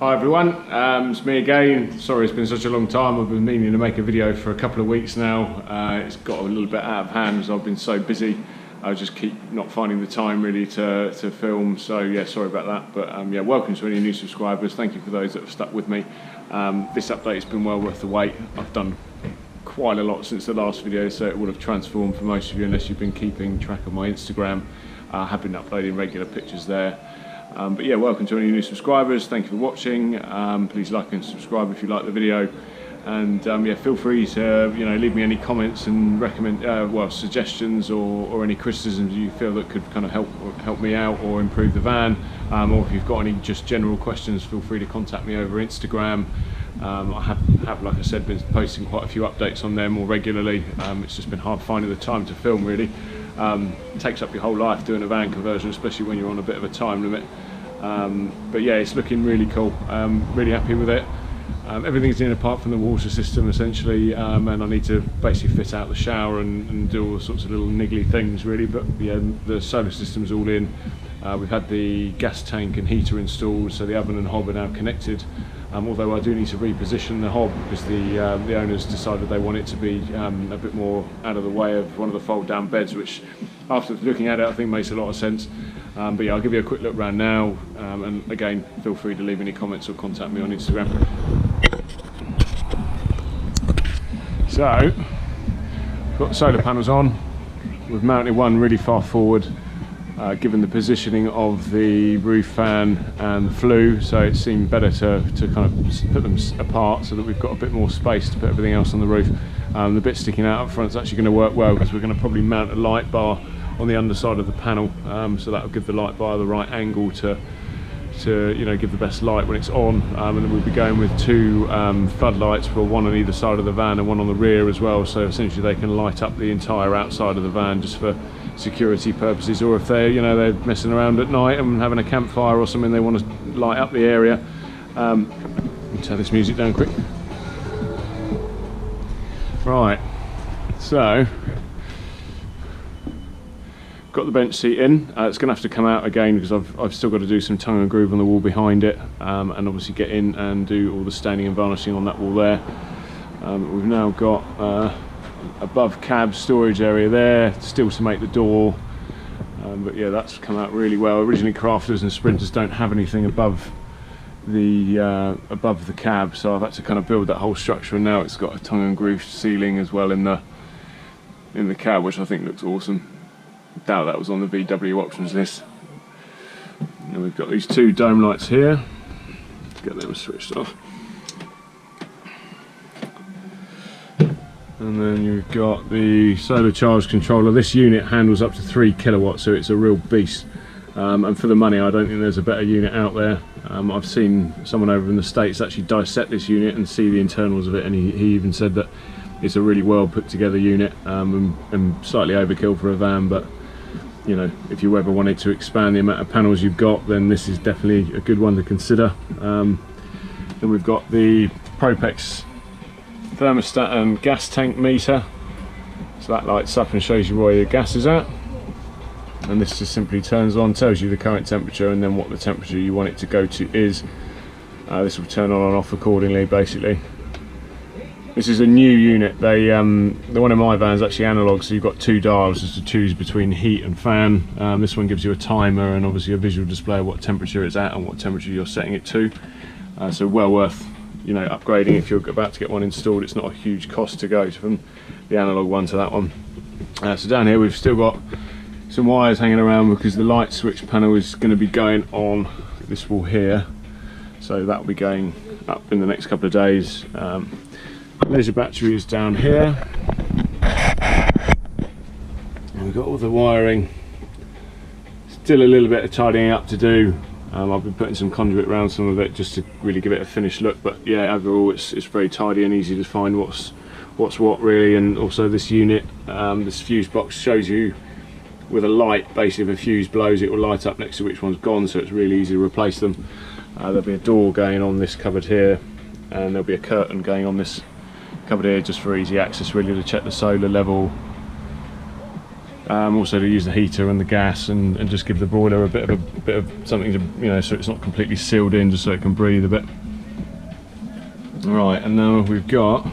Hi everyone, it's me again. Sorry it's been such a long time. I've been meaning to make a video for a couple of weeks now. It's got a little bit out of hand as I've been so busy. I just keep not finding the time really to film, so yeah, sorry about that. But yeah, welcome to any new subscribers. Thank you for those that have stuck with me. This update has been well worth the wait. I've done quite a lot since the last video, so it would have transformed for most of you unless you've been keeping track of my Instagram. I have been uploading regular pictures there. But yeah, welcome to any new subscribers. Thank you for watching. Please like and subscribe if you like the video, and yeah, feel free to leave me any comments and recommend suggestions or any criticisms you feel that could kind of help me out or improve the van, or if you've got any just general questions, feel free to contact me over Instagram. I have, like I said, been posting quite a few updates on there more regularly. It's just been hard finding the time to film really. It takes up your whole life doing a van conversion, especially when you're on a bit of a time limit. But yeah, it's looking really cool. Really happy with it. Everything's in apart from the water system essentially, and I need to basically fit out the shower and do all sorts of little niggly things really, but yeah, the solar system's all in. We've had the gas tank and heater installed, so the oven and hob are now connected. Although I do need to reposition the hob because the owners decided they want it to be a bit more out of the way of one of the fold down beds, which after looking at it I think makes a lot of sense. But yeah, I'll give you a quick look around now, and again feel free to leave any comments or contact me on Instagram. So, got the solar panels on. We've mounted one really far forward, given the positioning of the roof fan and the flue, so it seemed better to kind of put them apart so that we've got a bit more space to put everything else on the roof. The bit sticking out up front is actually going to work well because we're going to probably mount a light bar on the underside of the panel, so that will give the light bar the right angle to give the best light when it's on. And then we'll be going with two floodlights, for one on either side of the van and one on the rear as well, so essentially they can light up the entire outside of the van just for security purposes, or if they're messing around at night and having a campfire or something, they want to light up the area. Let me turn this music down quick. Right, so got the bench seat in. It's going to have to come out again because I've still got to do some tongue and groove on the wall behind it, and obviously get in and do all the staining and varnishing on that wall there. We've now got above cab storage area there, still to make the door, but yeah, that's come out really well. Originally crafters and sprinters don't have anything above the cab, so I've had to kind of build that whole structure, and now it's got a tongue and groove ceiling as well in the cab, which I think looks awesome. Doubt that was on the VW options list. And we've got these two dome lights here. Let's get them switched off. And then you've got the solar charge controller. This unit handles up to 3 kilowatts, so it's a real beast. And for the money, I don't think there's a better unit out there. I've seen someone over in the States actually dissect this unit and see the internals of it, and he even said that it's a really well put together unit, and slightly overkill for a van, but if you ever wanted to expand the amount of panels you've got, then this is definitely a good one to consider. Then we've got the Propex thermostat and gas tank meter, so that lights up and shows you where your gas is at, and this just simply turns on, tells you the current temperature and then what the temperature you want it to go to is. This will turn on and off accordingly basically. This is a new unit. The one in my van is actually analog, so you've got two dials just to choose between heat and fan. This one gives you a timer and obviously a visual display of what temperature it's at and what temperature you're setting it to. So well worth upgrading if you're about to get one installed. It's not a huge cost to go from the analog one to that one. So down here we've still got some wires hanging around because the light switch panel is going to be going on this wall here, so that will be going up in the next couple of days. There's your batteries down here, and we've got all the wiring. Still a little bit of tidying up to do. I've been putting some conduit around some of it just to really give it a finished look, but yeah, overall it's very tidy and easy to find what's what really. And also this unit, this fuse box shows you with a light, basically if a fuse blows it will light up next to which one's gone, so it's really easy to replace them. There'll be a door going on this cupboard here, and there'll be a curtain going on this cupboard here just for easy access really to check the solar level. Also to use the heater and the gas and just give the broiler a bit of something to, you know, so it's not completely sealed in, just so it can breathe a bit. Right, and now we've got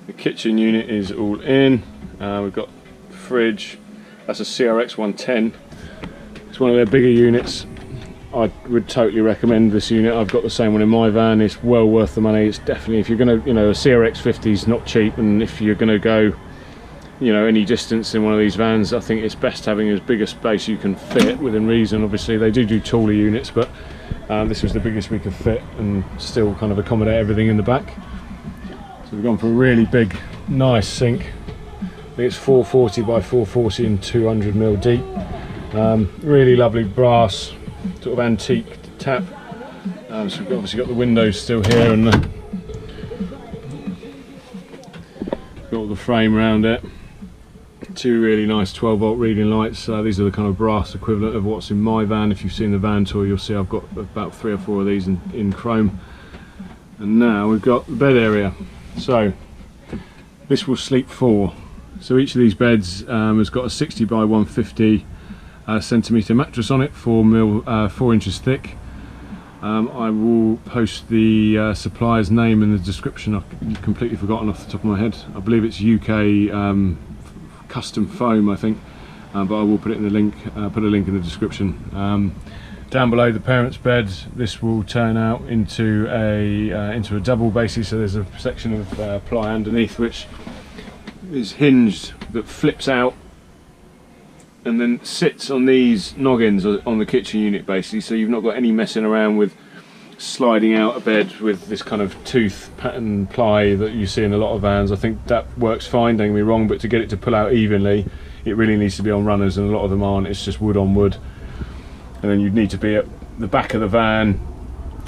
the kitchen unit is all in. We've got the fridge. That's a CRX 110. It's one of their bigger units. I would totally recommend this unit. I've got the same one in my van. It's well worth the money. It's definitely, if you're going to, you know, a CRX 50 is not cheap, and if you're going to go, you know, any distance in one of these vans, I think it's best having as big a space you can fit within reason. Obviously they do taller units, but this was the biggest we could fit and still kind of accommodate everything in the back. So we've gone for a really big, nice sink. I think it's 440 by 440 and 200mm deep. Really lovely brass, sort of antique tap. So we've obviously got the windows still here, and got all the frame around it. Two really nice 12-volt reading lights. These are the kind of brass equivalent of what's in my van. If you've seen the van tour, you'll see I've got about 3 or 4 of these in chrome. And now we've got the bed area. So this will sleep 4. So each of these beds has got a 60 by 150 centimetre mattress on it, 4 inches thick. I will post the supplier's name in the description. I've completely forgotten off the top of my head. I believe it's UK custom foam, I think, but I will put it in the link. Put a link in the description. Down below the parents' bed, this will turn out into a double basically. So there's a section of ply underneath which is hinged that flips out and then sits on these noggins on the kitchen unit basically, so you've not got any messing around with sliding out a bed with this kind of tooth pattern ply that you see in a lot of vans. I think that works fine, don't get me wrong, but to get it to pull out evenly, it really needs to be on runners, and a lot of them aren't. It's just wood on wood. And then you'd need to be at the back of the van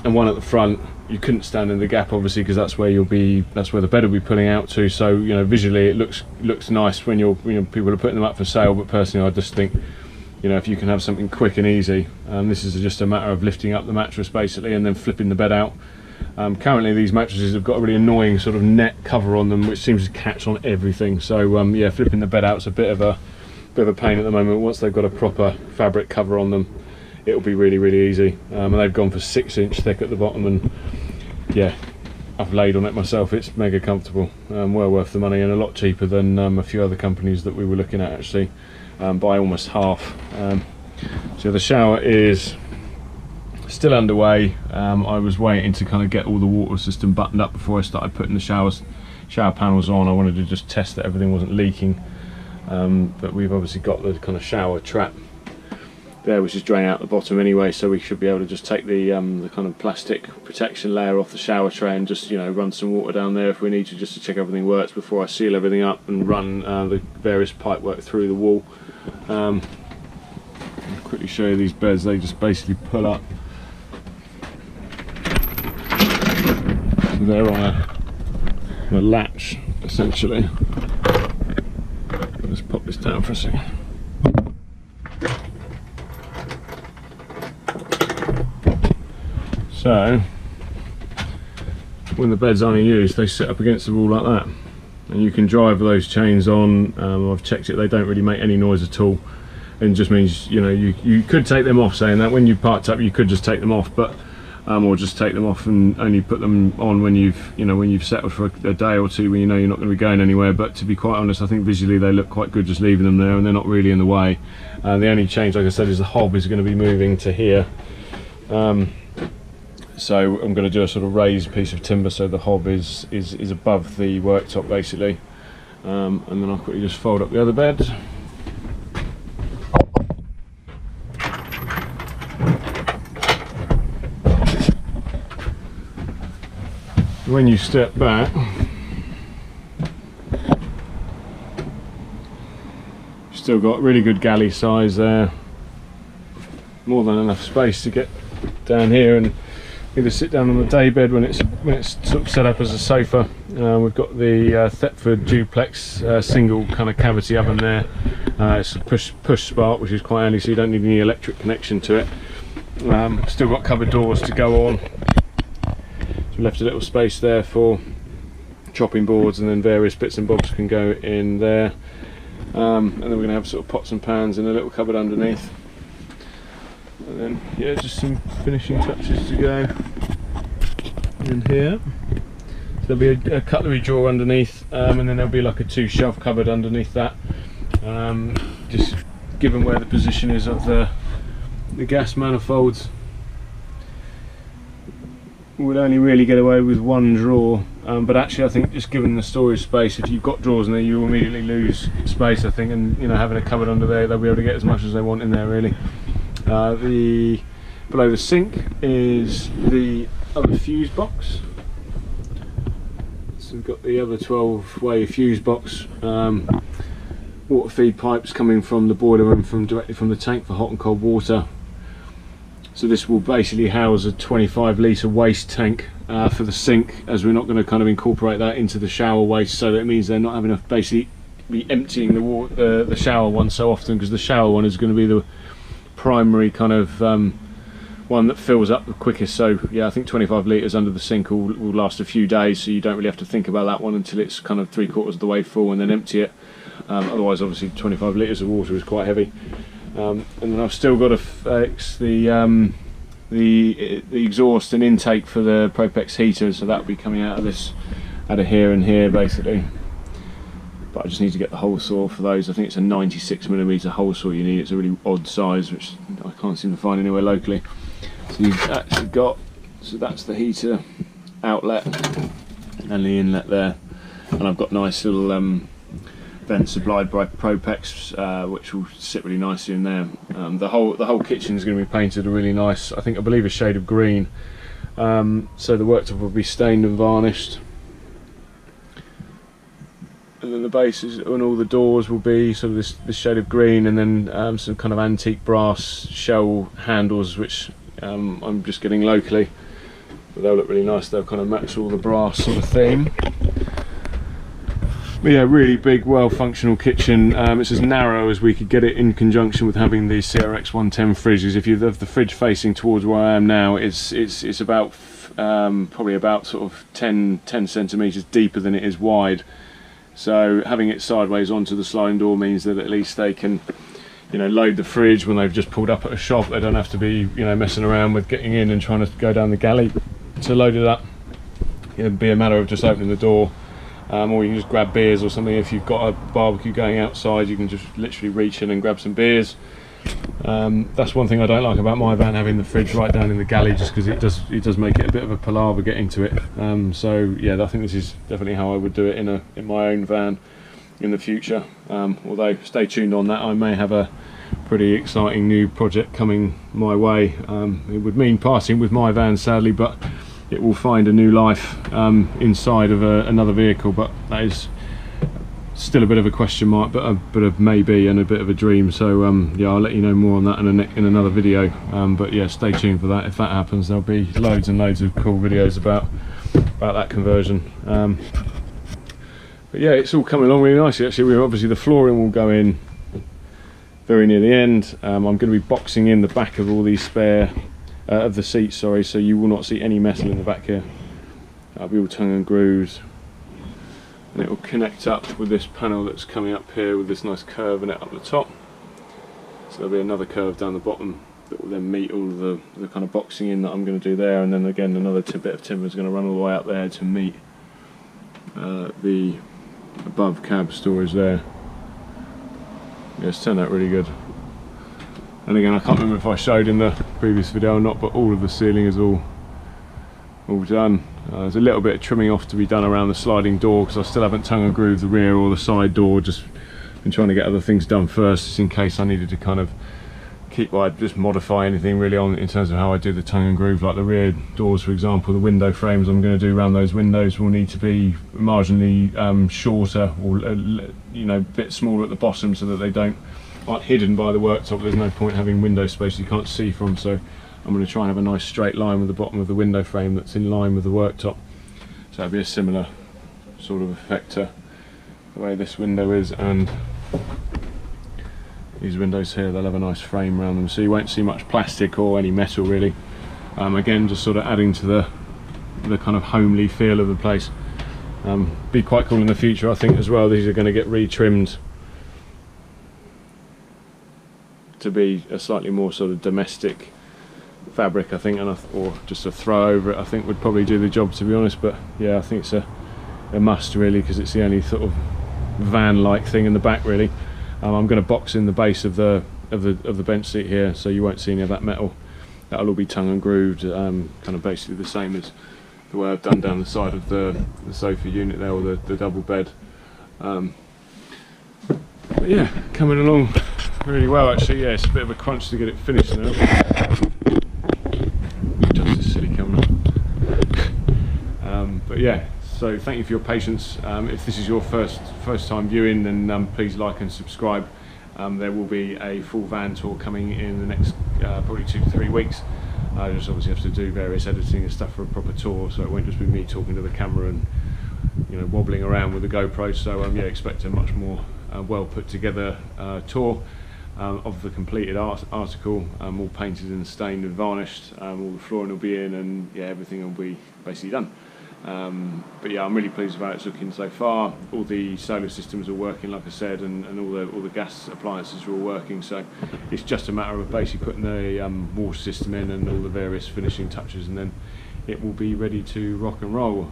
and one at the front. You couldn't stand in the gap obviously, because that's where the bed will be pulling out to. So, you know, visually it looks nice when people are putting them up for sale, but personally I just think, you know, if you can have something quick and easy, this is just a matter of lifting up the mattress basically and then flipping the bed out. Currently these mattresses have got a really annoying sort of net cover on them which seems to catch on everything, so yeah, flipping the bed out is a bit of a pain at the moment. Once they've got a proper fabric cover on them, it'll be really easy. And they've gone for 6-inch thick at the bottom, and yeah, I've laid on it myself. It's mega comfortable, well worth the money, and a lot cheaper than a few other companies that we were looking at actually, by almost half. So the shower is still underway. I was waiting to kind of get all the water system buttoned up before I started putting the shower panels on. I wanted to just test that everything wasn't leaking, but we've obviously got the kind of shower trap there which is draining out the bottom anyway, so we should be able to just take the kind of plastic protection layer off the shower tray and just, you know, run some water down there if we need to, just to check everything works before I seal everything up and run the various pipe work through the wall. I'll quickly show you these beds. They just basically pull up. So they're on a latch essentially. Let's pop this down for a second. So when the bed's aren't in use, they sit up against the wall like that, and you can drive those chains on. I've checked it, they don't really make any noise at all, and it just means, you know, you could take them off. Saying that, when you parked up you could just take them off, but or just take them off and only put them on when you've settled for a day or two, when you know you're not going to be going anywhere. But to be quite honest, I think visually they look quite good just leaving them there, and they're not really in the way. The only change, like I said, is the hob is going to be moving to here. So I'm going to do a sort of raised piece of timber so the hob is above the worktop basically, and then I'll quickly just fold up the other bed. When you step back, you've still got really good galley size there, more than enough space to get down here and either sit down on the day bed when it's sort of set up as a sofa. We've got the Thetford duplex single kind of cavity oven there. It's a push spark, which is quite handy, so you don't need any electric connection to it. Still got cupboard doors to go on. So we left a little space there for chopping boards, and then various bits and bobs can go in there. And then we're going to have sort of pots and pans in a little cupboard underneath. And then, yeah, just some finishing touches to go in here. So there'll be a cutlery drawer underneath, and then there'll be like a 2 shelf cupboard underneath that. Just given where the position is of the gas manifolds, would only really get away with 1 drawer, but actually I think just given the storage space, if you've got drawers in there, you will immediately lose space, I think, and you know, having a cupboard under there, they'll be able to get as much as they want in there really. Below the sink is the other fuse box. So we've got the other 12-way fuse box, water feed pipes coming from the boiler room directly from the tank for hot and cold water. So this will basically house a 25 litre waste tank for the sink, as we're not going to kind of incorporate that into the shower waste, so that means they're not having to basically be emptying the shower one so often, because the shower one is going to be the primary kind of one that fills up the quickest. So yeah, I think 25 litres under the sink will last a few days, so you don't really have to think about that one until it's kind of 3/4 of the way full, and then empty it. Otherwise obviously 25 litres of water is quite heavy. And then I've still got to fix the exhaust and intake for the Propex heater, so that'll be coming out of here and here basically. But I just need to get the hole saw for those. I think it's a 96mm hole saw you need. It's a really odd size, which I can't seem to find anywhere locally. So you've actually got, so that's the heater outlet and the inlet there, and I've got nice little vent supplied by Propex, which will sit really nicely in there. The whole kitchen is going to be painted a really nice, I believe a shade of green. So the worktop will be stained and varnished, and then the bases and all the doors will be sort of this shade of green, and then some kind of antique brass shell handles, which I'm just getting locally, but they'll look really nice. They'll kind of match all the brass sort of theme. But yeah, really big, well-functional kitchen. It's as narrow as we could get it, in conjunction with having the CRX 110 fridges. If you have the fridge facing towards where I am now, it's about probably about sort of 10 centimetres deeper than it is wide. So having it sideways onto the sliding door means that at least they can, you know, load the fridge when they've just pulled up at a shop. They don't have to be, you know, messing around with getting in and trying to go down the galley to load it up. It'd be a matter of just opening the door. Or you can just grab beers or something. If you've got a barbecue going outside, you can just literally reach in and grab some beers. That's one thing I don't like about my van, having the fridge right down in the galley, just because it does make it a bit of a palaver getting to it. So yeah, I think this is definitely how I would do it in my own van in the future. Although stay tuned on that, I may have a pretty exciting new project coming my way. It would mean parting with my van sadly, but it will find a new life inside of another vehicle, but that is still a bit of a question mark, but a maybe and a bit of a dream. So yeah, I'll let you know more on that in another video. But yeah, stay tuned for that. If that happens, there'll be loads and loads of cool videos about that conversion. But yeah, it's all coming along really nicely actually. Obviously the flooring will go in very near the end. I'm going to be boxing in the back of all these spare of the seats, sorry, so you will not see any metal in the back here. That'll be all tongue and grooves, and it will connect up with this panel that's coming up here with this nice curve in it up the top. So there'll be another curve down the bottom that will then meet all of the kind of boxing in that I'm going to do there, and then again another bit of timber is going to run all the way up there to meet the above cab storage there. Yeah, it's turned out really good. And again, I can't remember if I showed in the previous video or not, but all of the ceiling is all done. There's a little bit of trimming off to be done around the sliding door, because I still haven't tongue and grooved the rear or the side door. Just been trying to get other things done first, just in case I needed to kind of just modify anything really in terms of how I do the tongue and groove. Like the rear doors, for example, the window frames I'm going to do around those windows will need to be marginally shorter, or you know, a bit smaller at the bottom, so that they aren't hidden by the worktop. There's no point having window space you can't see from, so I'm going to try and have a nice straight line with the bottom of the window frame that's in line with the worktop. So it'll be a similar sort of effect to the way this window is, and these windows here, they'll have a nice frame around them, so you won't see much plastic or any metal really. Again, just sort of adding to the kind of homely feel of the place. Be quite cool in the future, I think, as well. These are going to get retrimmed to be a slightly more sort of domestic fabric, I think, or just a throw over it, I think would probably do the job, to be honest. But yeah, I think it's a must really, because it's the only sort of van-like thing in the back really. I'm going to box in the base of the bench seat here, so you won't see any of that metal. That'll all be tongue and grooved, kind of basically the same as the way I've done down the side of the sofa unit there, or the double bed. But yeah, coming along really well actually. Yeah, it's a bit of a crunch to get it finished now. Just this silly camera. But yeah, so thank you for your patience. If this is your first time viewing, then please like and subscribe. There will be a full van tour coming in the next probably 2 to 3 weeks. I just obviously have to do various editing and stuff for a proper tour, so it won't just be me talking to the camera and, you know, wobbling around with the GoPro. So yeah, expect a much more well put together tour of the completed article, all painted and stained and varnished. All the flooring will be in, and yeah, everything will be basically done. But yeah, I'm really pleased with how it's looking so far. All the solar systems are working, like I said, and all the gas appliances are all working. So it's just a matter of basically putting the water system in and all the various finishing touches, and then it will be ready to rock and roll.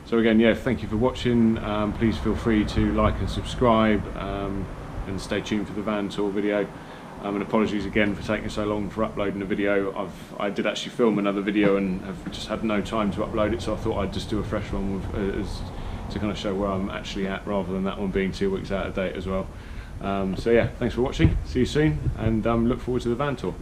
So again, yeah, thank you for watching. Please feel free to like and subscribe, and stay tuned for the van tour video. And apologies again for taking so long for uploading the video. I did actually film another video and have just had no time to upload it, so I thought I'd just do a fresh one to kind of show where I'm actually at, rather than that one being 2 weeks out of date as well. So yeah, thanks for watching, see you soon, and look forward to the van tour.